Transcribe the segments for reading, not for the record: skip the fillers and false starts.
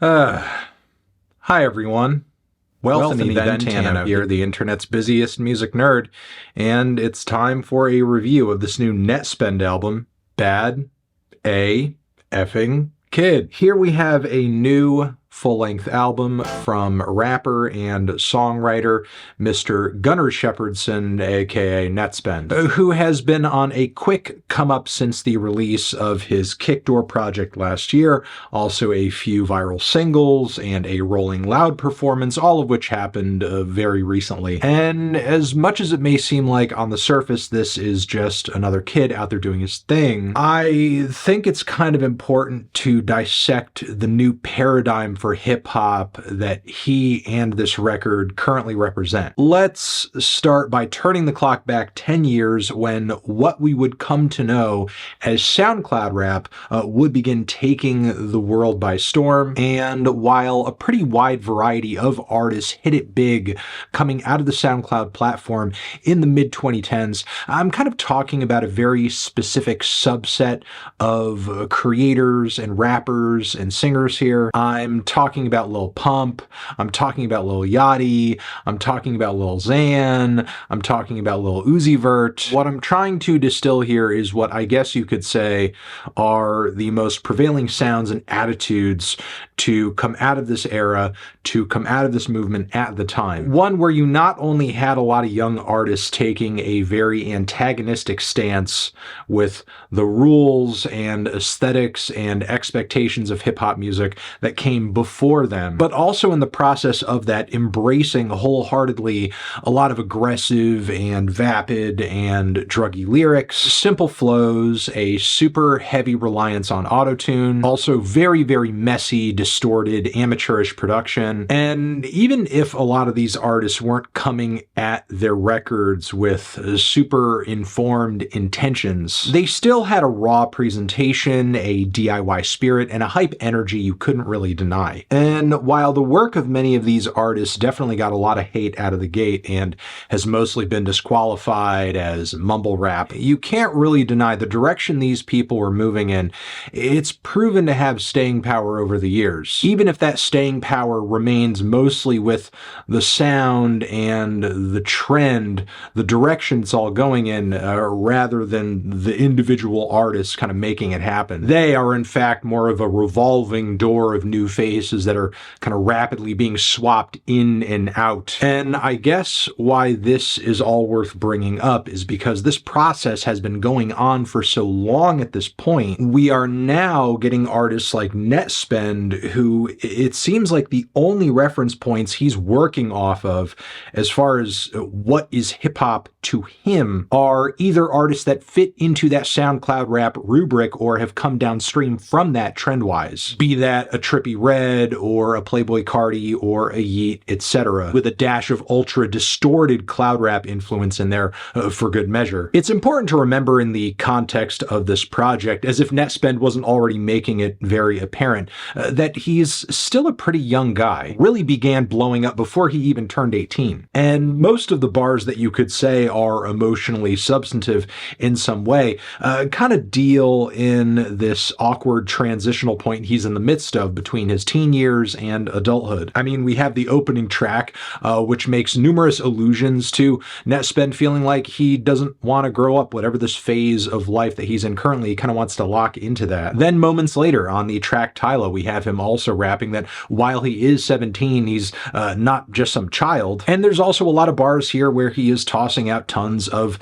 Hi everyone. Wealthy Ventano here, the internet's busiest music nerd, and it's time for a review of this new NetSpend album, Bad A Effing Kid. Here we have a new full-length album from rapper and songwriter Mr. Gunnar Shepherdson, aka NetSpend, who has been on a quick come-up since the release of his Kickdoor project last year, also a few viral singles and a Rolling Loud performance, all of which happened very recently. And as much as it may seem like on the surface this is just another kid out there doing his thing, I think it's kind of important to dissect the new paradigm for hip-hop that he and this record currently represent. Let's start by turning the clock back 10 years when what we would come to know as SoundCloud rap would begin taking the world by storm, and while a pretty wide variety of artists hit it big coming out of the SoundCloud platform in the mid-2010s, I'm kind of talking about a very specific subset of creators and rappers and singers here. I'm talking about Lil Pump, I'm talking about Lil Yachty, I'm talking about Lil Xan, I'm talking about Lil Uzi Vert. What I'm trying to distill here is what I guess you could say are the most prevailing sounds and attitudes to come out of this era, to come out of this movement at the time. One where you not only had a lot of young artists taking a very antagonistic stance with the rules and aesthetics and expectations of hip-hop music that came before them, but also in the process of that embracing wholeheartedly a lot of aggressive and vapid and druggy lyrics, simple flows, a super heavy reliance on autotune, also very, very messy, distorted, amateurish production. And even if a lot of these artists weren't coming at their records with super informed intentions, they still had a raw presentation, a DIY spirit, and a hype energy you couldn't really deny. And while the work of many of these artists definitely got a lot of hate out of the gate and has mostly been disqualified as mumble rap, you can't really deny the direction these people were moving in. It's proven to have staying power over the years, even if that staying power remains mostly with the sound and the trend, the direction it's all going in, rather than the individual artists kind of making it happen. They are in fact more of a revolving door of new faces that are kind of rapidly being swapped in and out. And I guess why this is all worth bringing up is because this process has been going on for so long at this point. We are now getting artists like NetSpend, who it seems like the only reference points he's working off of as far as what is hip-hop to him are either artists that fit into that SoundCloud rap rubric or have come downstream from that trend-wise, be that a Trippie Redd or a Playboi Carti or a Yeet, etc., with a dash of ultra distorted cloud rap influence in there for good measure. It's important to remember in the context of this project, as if NetSpend wasn't already making it very apparent, that he's still a pretty young guy, really began blowing up before he even turned 18. And most of the bars that you could say are emotionally substantive in some way kind of deal in this awkward transitional point he's in the midst of between his teen years and adulthood. I mean, we have the opening track, which makes numerous allusions to NetSpend feeling like he doesn't want to grow up, whatever this phase of life that he's in currently, he kind of wants to lock into that. Then moments later on the track Tyla, we have him also rapping that while he is 17, he's not just some child. And there's also a lot of bars here where he is tossing out tons of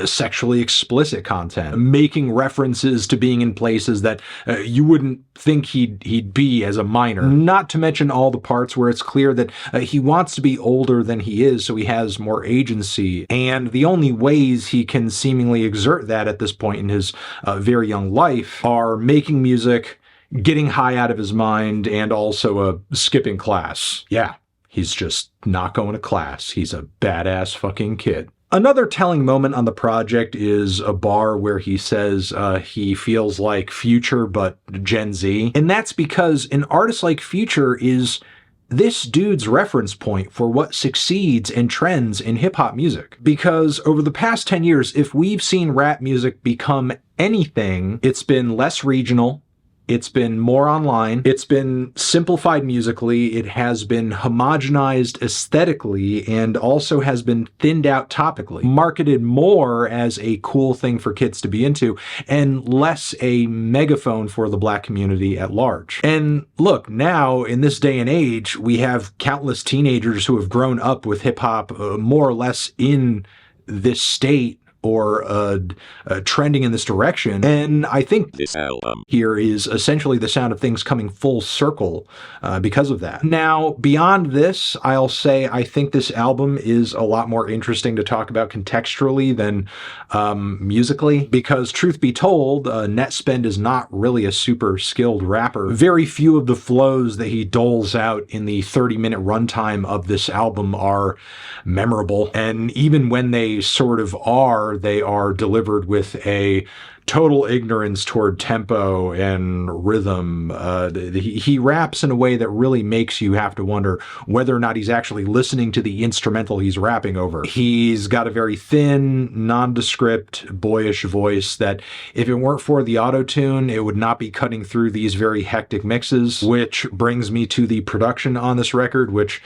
sexually explicit content, making references to being in places that you wouldn't think he'd be as a minor. Not to mention all the parts where it's clear that he wants to be older than he is, so he has more agency. And the only ways he can seemingly exert that at this point in his very young life are making music, getting high out of his mind, and also skipping class. Yeah, he's just not going to class. He's a badass fucking kid. Another telling moment on the project is a bar where he says he feels like Future but Gen Z. And that's because an artist like Future is this dude's reference point for what succeeds and trends in hip-hop music. Because over the past 10 years, if we've seen rap music become anything, it's been less regional, It's been more online. It's been simplified musically. It has been homogenized aesthetically and also has been thinned out topically. Marketed more as a cool thing for kids to be into and less a megaphone for the Black community at large. And look, now in this day and age, we have countless teenagers who have grown up with hip hop more or less in this state or trending in this direction. And I think this album here is essentially the sound of things coming full circle because of that. Now, beyond this, I'll say I think this album is a lot more interesting to talk about contextually than musically, because truth be told, NetSpend is not really a super skilled rapper. Very few of the flows that he doles out in the 30-minute runtime of this album are memorable. And even when they sort of are, they are delivered with a total ignorance toward tempo and rhythm. He raps in a way that really makes you have to wonder whether or not he's actually listening to the instrumental he's rapping over. He's got a very thin, nondescript, boyish voice that if it weren't for the auto-tune, it would not be cutting through these very hectic mixes, which brings me to the production on this record, which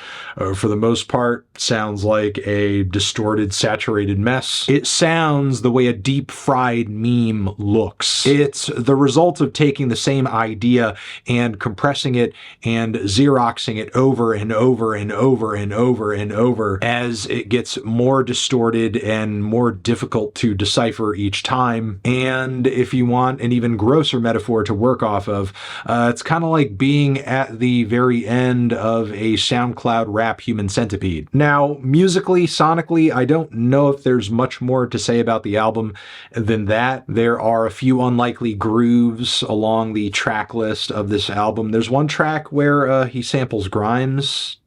for the most part sounds like a distorted, saturated mess. It sounds the way a deep-fried meme looks. It's the result of taking the same idea and compressing it and Xeroxing it over and over and over and over and over as it gets more distorted and more difficult to decipher each time. And if you want an even grosser metaphor to work off of, it's kind of like being at the very end of a SoundCloud rap Human Centipede. Now, musically, sonically, I don't know if there's much more to say about the album than that. There are a few unlikely grooves along the track list of this album. There's one track where he samples Grimes,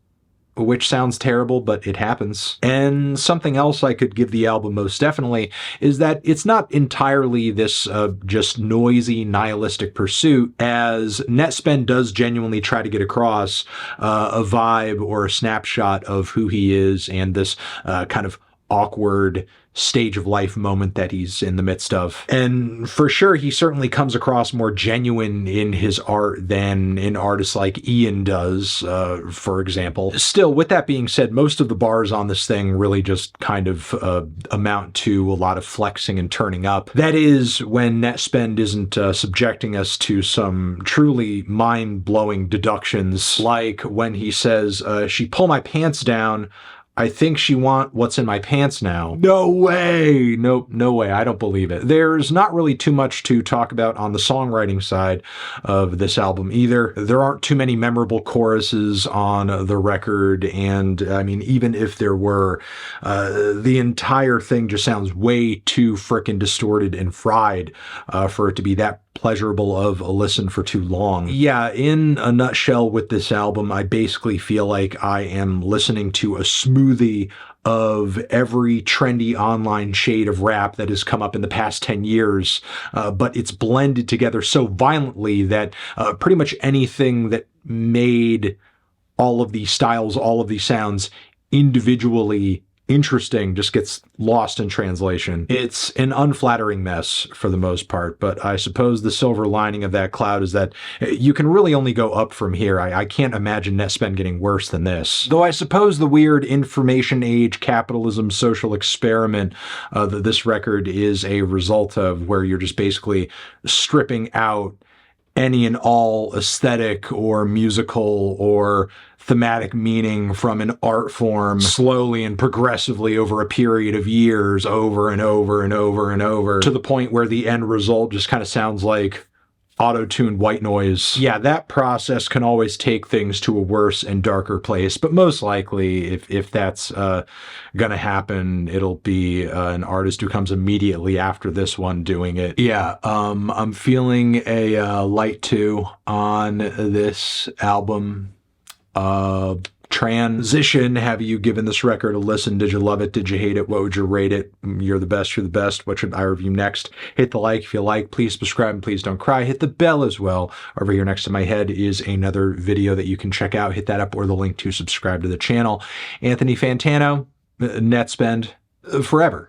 which sounds terrible, but it happens. And something else I could give the album most definitely is that it's not entirely this just noisy, nihilistic pursuit, as NetSpend does genuinely try to get across a vibe or a snapshot of who he is and this kind of awkward stage of life moment that he's in the midst of. And for sure, he certainly comes across more genuine in his art than an artist like Ian does, for example. Still, with that being said, most of the bars on this thing really just kind of amount to a lot of flexing and turning up. That is, when NetSpend isn't subjecting us to some truly mind-blowing deductions, like when he says, she pulled my pants down, I think she want what's in my pants now. No way! No way. I don't believe it. There's not really too much to talk about on the songwriting side of this album either. There aren't too many memorable choruses on the record, and I mean, even if there were, the entire thing just sounds way too frickin' distorted and fried for it to be that pleasurable of a listen for too long. Yeah, in a nutshell with this album, I basically feel like I am listening to a smoothie of every trendy online shade of rap that has come up in the past 10 years, but it's blended together so violently that pretty much anything that made all of these styles, all of these sounds individually interesting just gets lost in translation. It's an unflattering mess for the most part, but I suppose the silver lining of that cloud is that you can really only go up from here. I can't imagine NetSpend getting worse than this. Though I suppose the weird information age capitalism social experiment that this record is a result of, where you're just basically stripping out any and all aesthetic or musical or thematic meaning from an art form slowly and progressively over a period of years, over and over and over and over, to the point where the end result just kind of sounds like auto-tuned white noise. Yeah, that process can always take things to a worse and darker place, but most likely, if that's gonna happen, it'll be an artist who comes immediately after this one doing it. Yeah, I'm feeling a light 2 on this album. Transition. Have you given this record a listen? Did you love it? Did you hate it? What would you rate it? You're the best. You're the best. What should I review next? Hit the like if you like. Please subscribe and please don't cry. Hit the bell as well. Over here next to my head is another video that you can check out. Hit that up, or the link to subscribe to the channel. Anthony Fantano, NetSpend, forever.